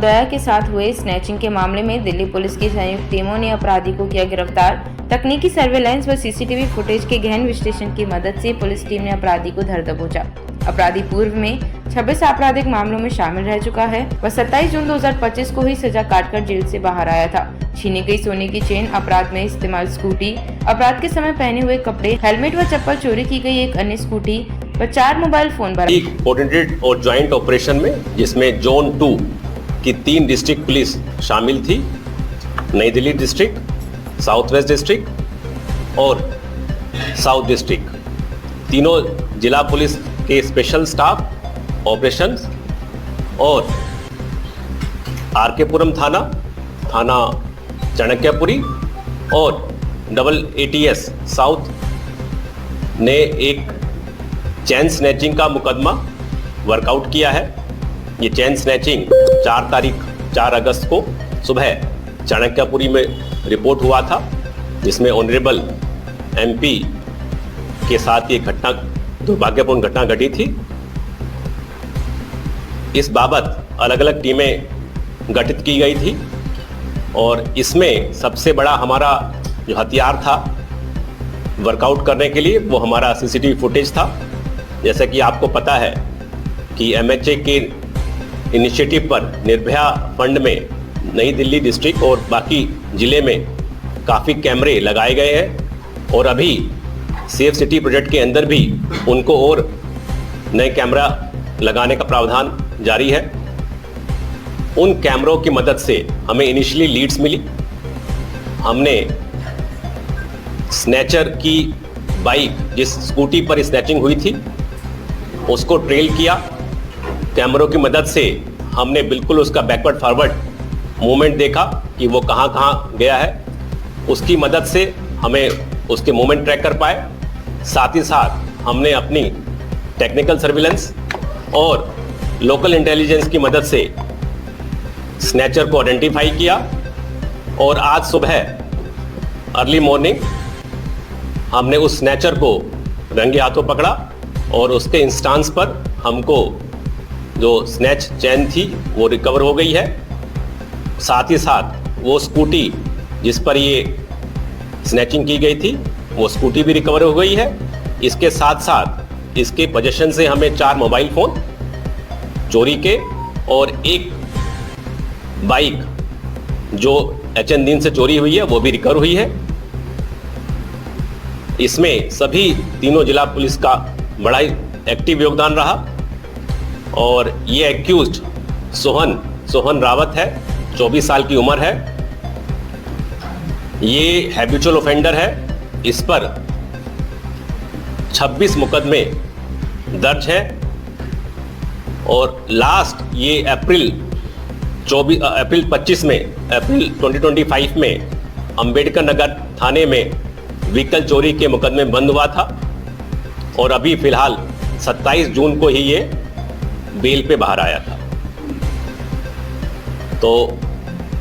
नवोदया के साथ हुए स्नैचिंग के मामले में दिल्ली पुलिस की संयुक्त टीमों ने अपराधी को किया गिरफ्तार। तकनीकी सर्वेलेंस व सीसीटीवी फुटेज के गहन विश्लेषण की मदद से पुलिस टीम ने अपराधी को धर दबोचा। अपराधी पूर्व में 26 आपराधिक मामलों में शामिल रह चुका है। वह 27 जून 2025 को ही सजा काटकर जेल से बाहर आया था। छीनी गई सोने की चेन, अपराध में इस्तेमाल स्कूटी, अपराध के समय पहने हुए कपड़े, हेलमेट व चप्पल, चोरी की गई एक अन्य स्कूटी व 4 मोबाइल फोन बरामद। कोऑर्डिनेटेड और ज्वाइंट ऑपरेशन में जिसमें जोन 2 की 3 डिस्ट्रिक्ट पुलिस शामिल थी, नई Delhi district, south west district और साउथ डिस्ट्रिक्ट। तीनों जिला पुलिस के स्पेशल स्टाफ ऑपरेशंस और आरकेपुरम थाना चाणक्यपुरी और डबल ATS साउथ ने एक चैन स्नैचिंग का मुकदमा वर्कआउट किया है। ये चैन स्नैचिंग 4 अगस्त को सुबह चाणक्यपुरी में रिपोर्ट हुआ था, जिसमें ऑनरेबल MP के साथ ये घटना, दुर्भाग्यपूर्ण घटना घटी थी। इस बाबत अलग अलग टीमें गठित की गई थी और इसमें सबसे बड़ा हमारा जो हथियार था वर्कआउट करने के लिए वो हमारा CCTV फुटेज था। जैसा कि आपको पता है कि MHA के इनिशिएटिव पर निर्भया फंड में नई दिल्ली डिस्ट्रिक्ट और बाकी ज़िले में काफ़ी कैमरे लगाए गए हैं और अभी सेफ सिटी प्रोजेक्ट के अंदर भी उनको और नए कैमरा लगाने का प्रावधान जारी है। उन कैमरों की मदद से हमें इनिशियली लीड्स मिली। हमने स्नैचर की बाइक, जिस स्कूटी पर स्नैचिंग हुई थी, उसको ट्रेल किया। कैमरों की मदद से हमने बिल्कुल उसका बैकवर्ड फॉरवर्ड मूवमेंट देखा कि वो कहाँ कहाँ गया है। उसकी मदद से हमें उसके मूवमेंट ट्रैक कर पाए। साथ ही साथ हमने अपनी टेक्निकल सर्विलेंस और लोकल इंटेलिजेंस की मदद से स्नैचर को आइडेंटिफाई किया और आज सुबह अर्ली मॉर्निंग हमने उस स्नैचर को रंगे हाथों पकड़ा और उसके इंस्टांस पर हमको जो स्नैच चैन थी वो रिकवर हो गई है। साथ ही साथ वो स्कूटी जिस पर ये स्नैचिंग की गई थी वो स्कूटी भी रिकवर हो गई है। इसके साथ साथ इसके पोजीशन से हमें 4 मोबाइल फ़ोन चोरी के और एक बाइक जो HN दिन से चोरी हुई है वो भी रिकवर हुई है। इसमें सभी तीनों जिला पुलिस का बड़ा एक्टिव योगदान रहा और ये एक्यूज्ड सोहन रावत है, 24 साल की उम्र है। ये हैबिचुअल ऑफेंडर है। इस पर 26 मुकदमे दर्ज है और लास्ट ये अप्रैल 2025 में अंबेडकर नगर थाने में व्हीकल चोरी के मुकदमे बंद हुआ था और अभी फिलहाल 27 जून को ही ये बेल पे बाहर आया था। तो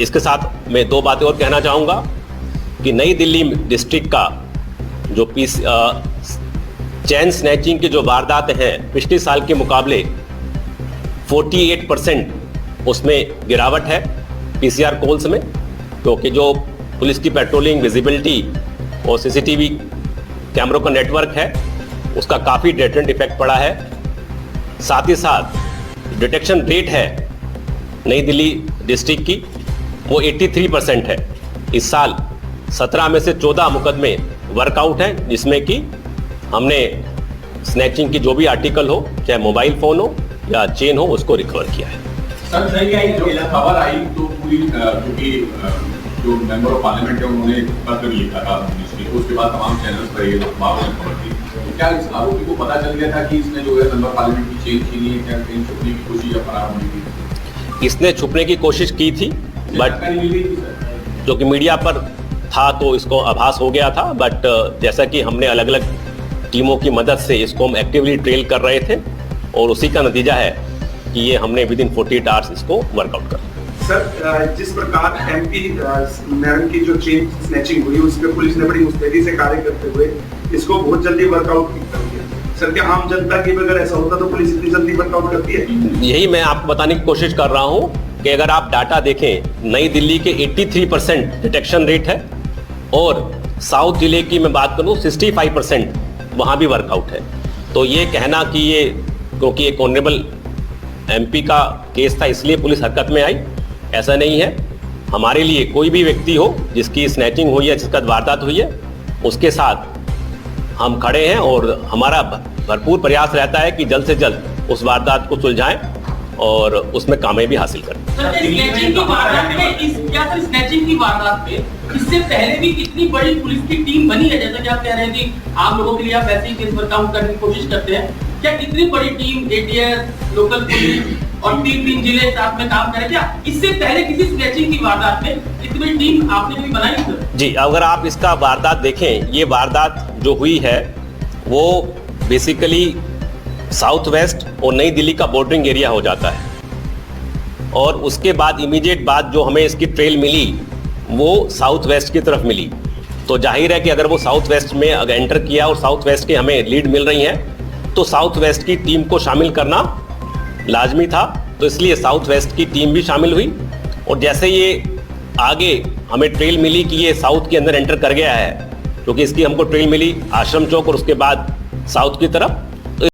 इसके साथ मैं 2 बातें और कहना चाहूँगा कि नई दिल्ली डिस्ट्रिक्ट का जो चैन स्नैचिंग की जो वारदातें हैं पिछले साल के मुकाबले 48% उसमें गिरावट है PCR कॉल्स में, क्योंकि जो पुलिस की पेट्रोलिंग, विजिबिलिटी और CCTV कैमरों का नेटवर्क है उसका काफ़ी डेटरेंट इफेक्ट पड़ा है। साथ ही साथ डिटेक्शन रेट है नई दिल्ली डिस्ट्रिक्ट की वो 83% है। इस साल 17 में से 14 मुकदमे वर्कआउट हैं, जिसमें कि हमने स्नैचिंग की जो भी आर्टिकल हो, चाहे मोबाइल फ़ोन हो या चेन हो, उसको रिकवर किया है। सर जो खबर आई तो पूरी क्योंकि जो मेंबर ऑफ पार्लियामेंट है उन्होंने पत्र लिखा था उसके बाद तमाम चैनल्स पर ये अखबारों में खबर थी, तो क्या इस आरोपी को पता चल गया था कि इसने जो है मेंबर पार्लियामेंट की चेन छीनी है, क्या कहीं छुपने की कोशिश या फरार होने की? इसने छुपने की कोशिश की थी, बट जो कि मीडिया पर था तो इसको आभास हो गया था। बट जैसा कि हमने अलग अलग टीमों की मदद से इसको हम एक्टिवली ट्रेल कर रहे थे और उसी का नतीजा है कि ये हमने विद इन 48 आवर्स इसको वर्कआउट कर। सर, जिस प्रकार MP मैडम की जो चेन स्नैचिंग हुई उस पर पुलिस ने बड़ी मुस्तैदी से कार्य करते हुए इसको बहुत जल्दी वर्कआउट कर दिया। सर, क्या आम जनता की अगर ऐसा होता तो पुलिस इतनी जल्दी वर्कआउट करती है? यही मैं आपको बताने की कोशिश कर रहा हूँ कि अगर आप डाटा देखें, नई दिल्ली के 83% डिटेक्शन रेट है और साउथ जिले की मैं बात करूं 65% वहाँ भी वर्कआउट है। तो ये कहना कि ये क्योंकि एक ऑनरेबल एमपी का केस था इसलिए पुलिस हरकत में आई, ऐसा नहीं है। हमारे लिए कोई भी व्यक्ति हो जिसकी स्नैचिंग हुई है, जिसका वारदात हुई है, उसके साथ हम खड़े हैं और हमारा भरपूर प्रयास रहता है कि जल्द से जल्द उस वारदात को सुलझाएं और उसमें कामयाबी हासिल करें। सर, स्नैचिंग की वारदात पे स्नैचिंग की वारदात पे इससे पहले भी कितनी बड़ी पुलिस की टीम बनी है? जैसा कि आप कह रहे हैं कि आप लोगों के लिए आप वैसे ही केस वर्कआउट करने की कोशिश करते हैं, क्या इतनी बड़ी टीम एटीएस, लोकल पुलिस और 3 जिले साथ में काम करें? क्या इससे पहले किसी स्नैचिंग की वारदात में इतनी बड़ी टीम आपने कभी बनाई सर? जी, अगर आप इसका वारदात देखें, ये वारदात जो हुई है वो बेसिकली साउथ वेस्ट और नई दिल्ली का बॉर्डरिंग एरिया हो जाता है और उसके बाद इमीडिएट बाद जो हमें इसकी ट्रेल मिली वो साउथ वेस्ट की तरफ मिली। तो जाहिर है कि अगर वो साउथ वेस्ट में अगर एंटर किया और साउथ वेस्ट के हमें लीड मिल रही हैं तो साउथ वेस्ट की टीम को शामिल करना लाजमी था, तो इसलिए साउथ वेस्ट की टीम भी शामिल हुई। और जैसे ये आगे हमें ट्रेल मिली कि ये साउथ के अंदर एंटर कर गया है, क्योंकि इसकी हमको ट्रेल मिली आश्रम चौक और उसके बाद साउथ की तरफ,